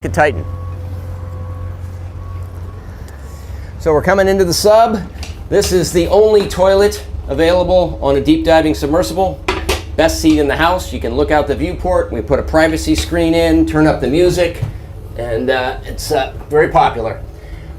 The Titan. So we're coming into the sub. This is the only toilet available on a deep diving submersible. Best seat in the house. You can look out the viewport. We put a privacy screen in, turn up the music, and it's very popular.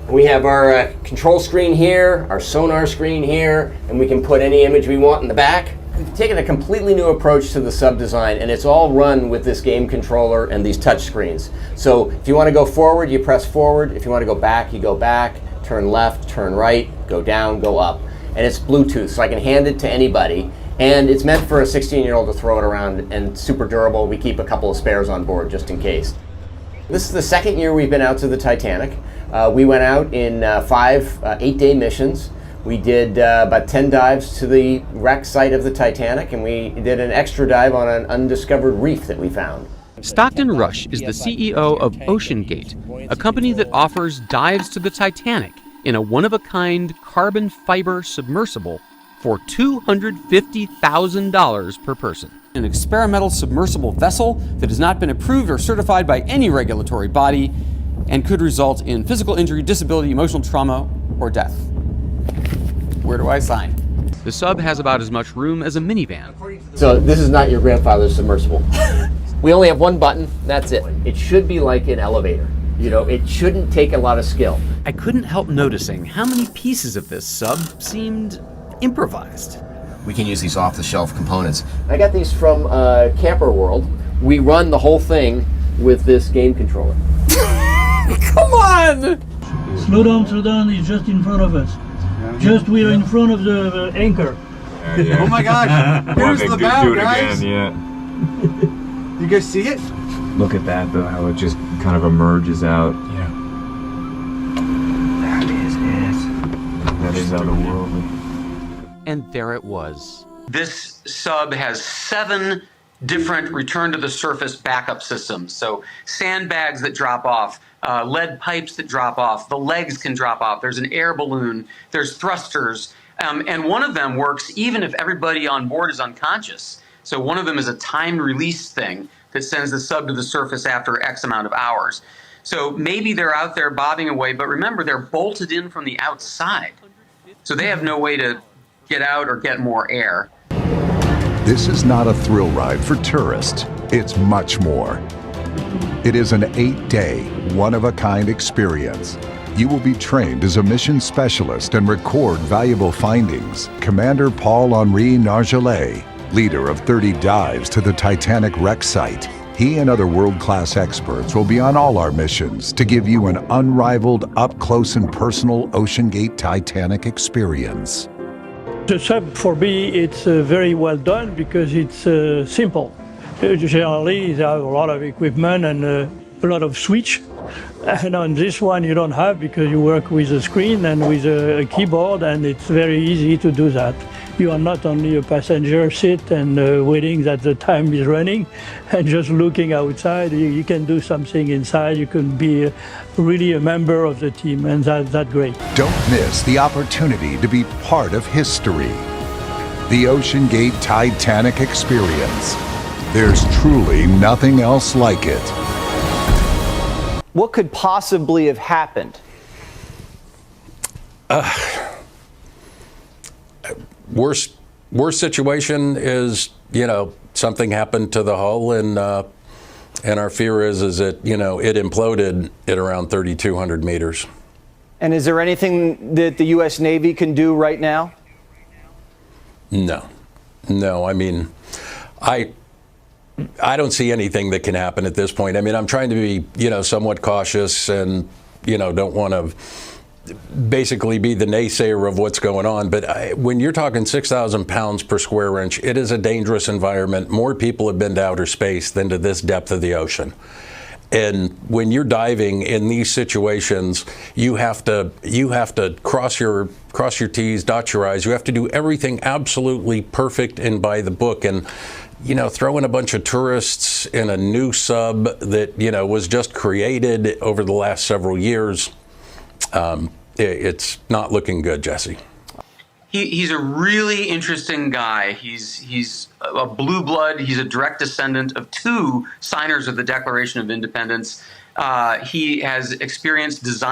We have our control screen here, our sonar screen here, and we can put any image we want in the back. We've taken a completely new approach to the sub design, and it's all run with this game controller and these touch screens. So if you want to go forward, you press forward. If you want to go back, you go back. Turn left, turn right, go down, go up. And it's Bluetooth, so I can hand it to anybody. And it's meant for a 16-year-old to throw it around, and super durable. We keep a couple of spares on board just in case. This is the second year we've been out to the Titanic. We went out in 5 8-day missions. We did about 10 dives to the wreck site of the Titanic, and we did an extra dive on an undiscovered reef that we found. Stockton Rush is the CEO of OceanGate, a company that offers dives to the Titanic in a one-of-a-kind carbon fiber submersible for $250,000 per person. An experimental submersible vessel that has not been approved or certified by any regulatory body and could result in physical injury, disability, emotional trauma, or death. Where do I sign? The sub has about as much room as a minivan. So this is not your grandfather's submersible. We only have one button, that's it. It should be like an elevator. You know, it shouldn't take a lot of skill. I couldn't help noticing how many pieces of this sub seemed improvised. We can use these off-the-shelf components. I got these from Camper World. We run the whole thing with this game controller. Come on! Slow down, it's just in front of us. Just we're in front of the anchor. Oh my gosh! Here's the bow, guys! Yeah. You guys see it? Look at that though, how it just kind of emerges out. Yeah. That is it. That is otherworldly. And there it was. This sub has 7 different return to the surface backup systems. So sandbags that drop off, lead pipes that drop off, the legs can drop off, there's an air balloon, there's thrusters, and one of them works even if everybody on board is unconscious. So one of them is a timed release thing that sends the sub to the surface after X amount of hours. So maybe they're out there bobbing away, but remember they're bolted in from the outside. So they have no way to get out or get more air. This is not a thrill ride for tourists. It's much more. It is an 8-day, one-of-a-kind experience. You will be trained as a mission specialist and record valuable findings. Commander Paul-Henri Nargelet, leader of 30 dives to the Titanic wreck site. He and other world-class experts will be on all our missions to give you an unrivaled, up-close and personal OceanGate Titanic experience. The sub for me, it's very well done because it's simple. Generally, there are a lot of equipment and a lot of switch. And on this one, you don't have because you work with a screen and with a keyboard, and it's very easy to do that. You are not only a passenger seat and waiting that the time is running and just looking outside. You can do something inside. You can be really a member of the team, and that's great. Don't miss the opportunity to be part of history. The OceanGate Titanic experience. There's truly nothing else like it. What could possibly have happened? Worst situation is, something happened to the hull, and our fear is that, it imploded at around 3,200 meters. And is there anything that the U.S. Navy can do right now? No. I mean, I don't see anything that can happen at this point. I mean, I'm trying to be, somewhat cautious and, don't want to basically be the naysayer of what's going on. But when you're talking 6,000 pounds per square inch, it is a dangerous environment. More people have been to outer space than to this depth of the ocean. And when you're diving in these situations, you have to cross your T's, dot your I's. You have to do everything absolutely perfect and by the book. And throwing a bunch of tourists in a new sub that, was just created over the last several years, it's not looking good, Jesse. He's a really interesting guy. He's a blue blood. He's a direct descendant of 2 signers of the Declaration of Independence. He has experience designing